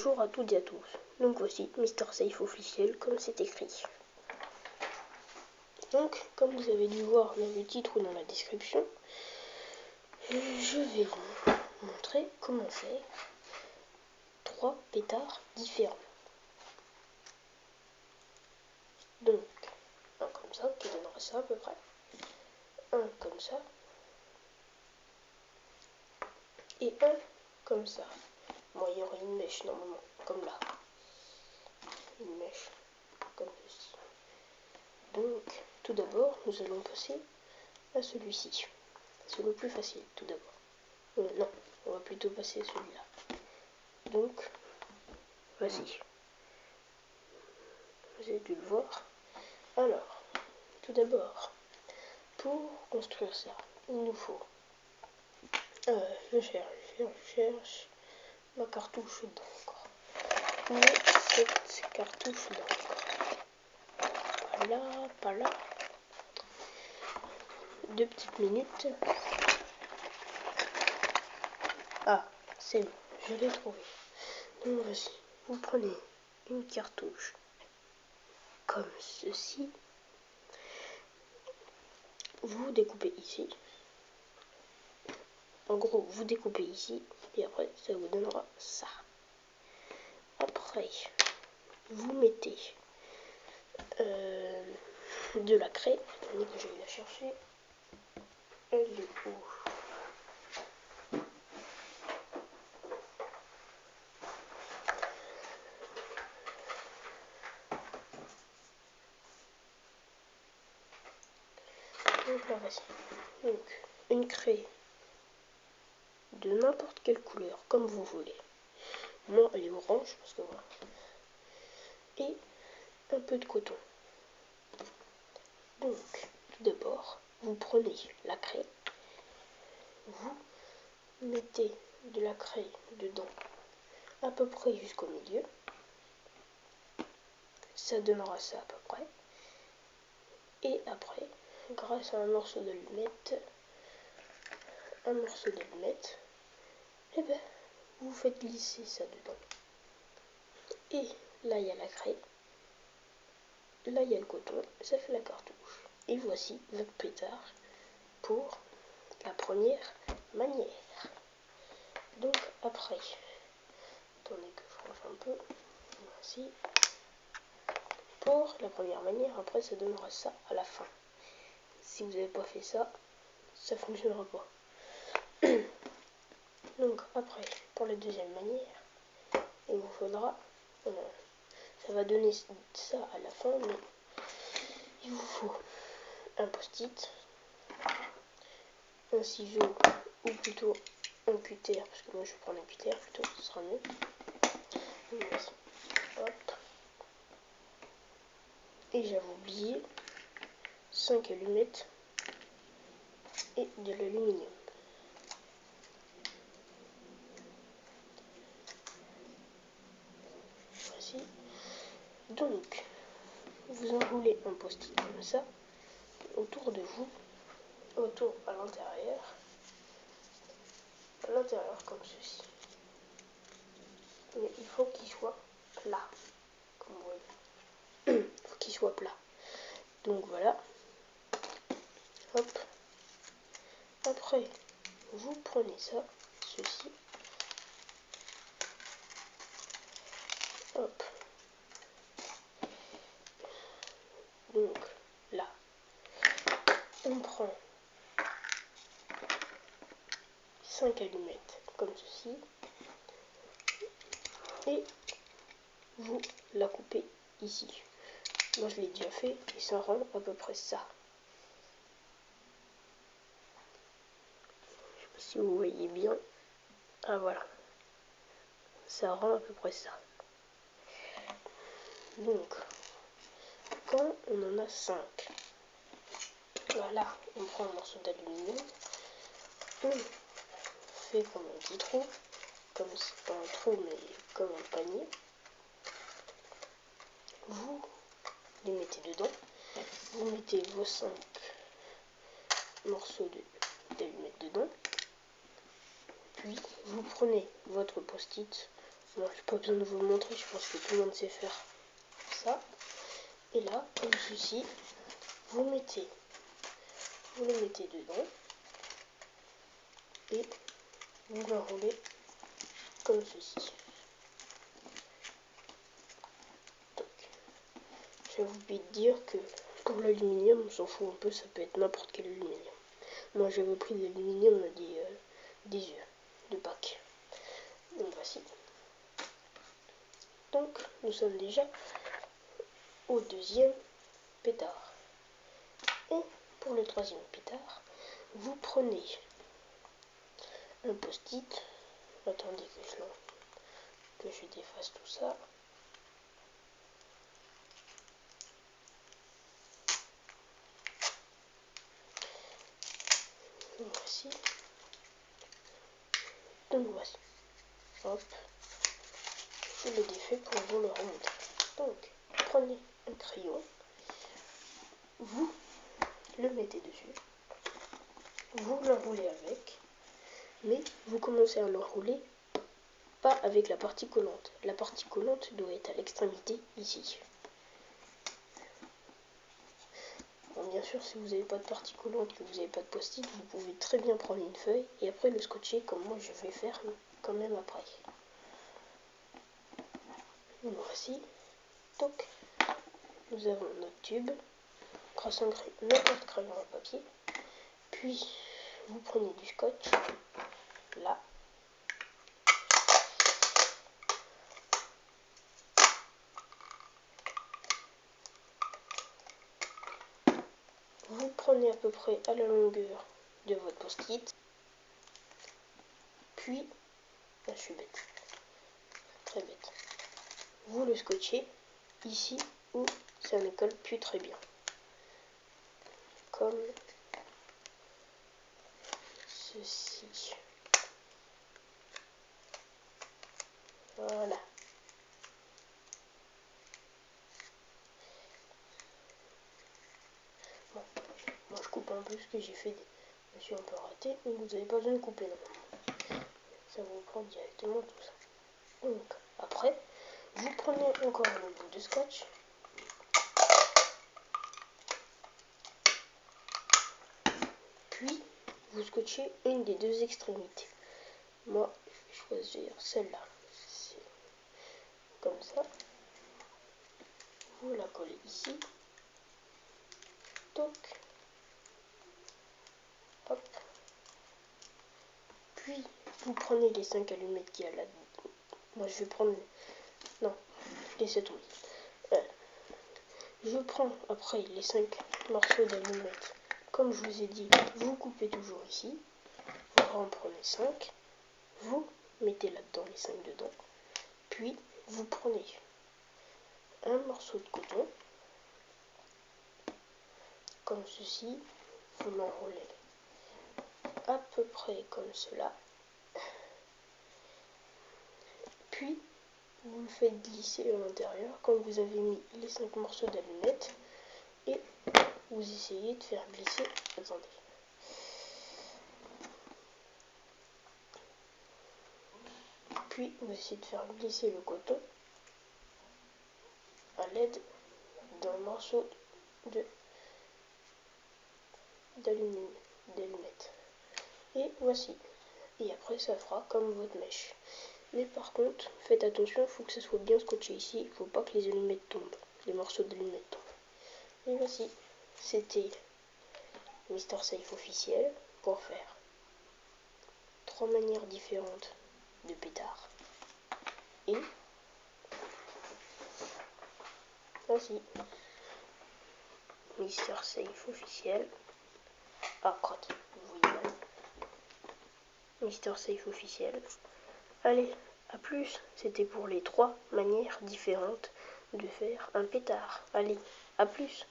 Bonjour à toutes et à tous. Donc voici Mr Safe Officiel comme c'est écrit. Donc comme vous avez dû voir dans le titre ou dans la description, je vais vous montrer comment faire 3 pétards différents. Donc un comme ça qui donnera ça à peu près, un comme ça et un comme ça. Moi il y aurait une mèche normalement, comme là. Une mèche comme ceci. Donc tout d'abord nous allons passer à celui-ci. C'est le plus facile tout d'abord. Non, on va plutôt passer à celui-là. Donc voici. Vous avez dû le voir. Alors, tout d'abord, pour construire ça, il nous faut je cherche ma cartouche d'encre. Mais cette cartouche d'encre. Pas là. 2 petites minutes. Ah, c'est bon, je l'ai trouvé. Donc voici, vous prenez une cartouche comme ceci. Vous découpez ici. En gros, vous découpez ici. Et après, ça vous donnera ça. Après, vous mettez de la craie. Attendez que je vais la chercher. Elle est où? Donc là, voici. Donc, une craie de n'importe quelle couleur, comme vous voulez. Moi, elle est orange, parce que voilà. Et un peu de coton. Donc, tout d'abord, vous prenez la craie, vous mettez de la craie dedans, à peu près jusqu'au milieu. Ça donnera ça à peu près. Et après, grâce à un morceau d'allumette, et ben, vous faites glisser ça dedans. Et là, il y a la craie. Là, il y a le coton. Ça fait la cartouche. Et voici votre pétard pour la première manière. Donc, après, attendez que je range un peu. Voici. Pour la première manière, après, ça donnera ça à la fin. Si vous n'avez pas fait ça, ça fonctionnera pas. Donc après, pour la deuxième manière, il vous faudra, ça va donner ça à la fin, mais il vous faut un post-it, un ciseau, ou plutôt un cutter, parce que moi je vais prendre un cutter plutôt, ce sera mieux. Hop. Et j'avais oublié 5 allumettes et de l'aluminium. Voici. Donc, vous enroulez un post-it comme ça, autour de vous, autour à l'intérieur comme ceci. Mais il faut qu'il soit plat, comme vous voyez. Il faut qu'il soit plat. Donc voilà. Hop. Après, vous prenez ça, ceci. Hop. Donc là, on prend 5 allumettes comme ceci. Et vous la coupez ici. Moi je l'ai déjà fait et ça rend à peu près ça. Je sais pas si vous voyez bien. Ah voilà. Ça rend à peu près ça. Donc, quand on en a 5, voilà, on prend un morceau d'aluminium, on fait comme un petit trou, comme c'est pas un trou mais comme un panier. Vous les mettez dedans, vous mettez vos 5 morceaux d'allumettes dedans, puis vous prenez votre post-it Bon, j'ai pas besoin de vous le montrer, je pense que tout le monde sait faire ça. Et là, comme ceci, vous le mettez dedans et vous l'enroulez comme ceci. Donc, j'ai oublié de dire que pour l'aluminium, on s'en fout un peu, ça peut être n'importe quel aluminium. Moi, j'avais pris de l'aluminium des œufs de Pâques. Donc voici. Donc, nous sommes déjà au deuxième pétard. Et pour le troisième pétard, vous prenez un post-it. Attendez que je défasse tout ça. Voici. Donc voici. Hop. Je le défais pour vous le remontrer. Donc, prenez un crayon. Vous le mettez dessus. Vous l'enroulez avec. Mais vous commencez à l'enrouler pas avec la partie collante. La partie collante doit être à l'extrémité ici. Bon, bien sûr, si vous n'avez pas de partie collante, que vous n'avez pas de post-it, vous pouvez très bien prendre une feuille et après le scotcher comme moi je vais faire quand même après. Donc voici. Donc, nous avons notre tube, grâce à n'importe crayon à papier. Puis, vous prenez du scotch, là. Vous prenez à peu près à la longueur de votre post-it. Puis, je suis bête, très bête. Vous le scotchez ici où ça ne colle plus très bien. Comme ceci. Voilà. Bon, moi je coupe un peu ce que j'ai fait. Je me suis un peu raté, mais vous n'avez pas besoin de couper non. Ça vous prend directement tout ça. Donc, après, vous prenez encore un bout de scotch. Puis, vous scotchez une des deux extrémités. Moi, je vais choisir celle-là. Comme ça. Vous la collez ici. Donc, hop. Puis, vous prenez les 5 allumettes qu'il y a là-dedans. Moi, je vais prendre... Non, les 7 oui. Je prends après les 5 morceaux d'allumettes. Comme je vous ai dit, vous coupez toujours ici. Vous en prenez 5. Vous mettez là-dedans les 5 dedans. Puis, vous prenez un morceau de coton. Comme ceci. Vous l'enroulez à peu près comme cela. Puis, vous le faites glisser à l'intérieur quand vous avez mis les 5 morceaux d'allumettes. Et vous essayez de faire glisser. Attendez. Puis, vous essayez de faire glisser le coton à l'aide d'un morceau d'allumettes. Et voici. Et après, ça fera comme votre mèche. Mais par contre, faites attention, il faut que ça soit bien scotché ici. Il ne faut pas que les allumettes tombent, les morceaux d'allumettes tombent. Et voici, c'était Mr Safe officiel pour faire 3 manières différentes de pétard. Et voici Mr Safe officiel. Ah, crotte, vous voyez mal. Mr Safe officiel. Allez, à plus. C'était pour les 3 manières différentes de faire un pétard. Allez, à plus.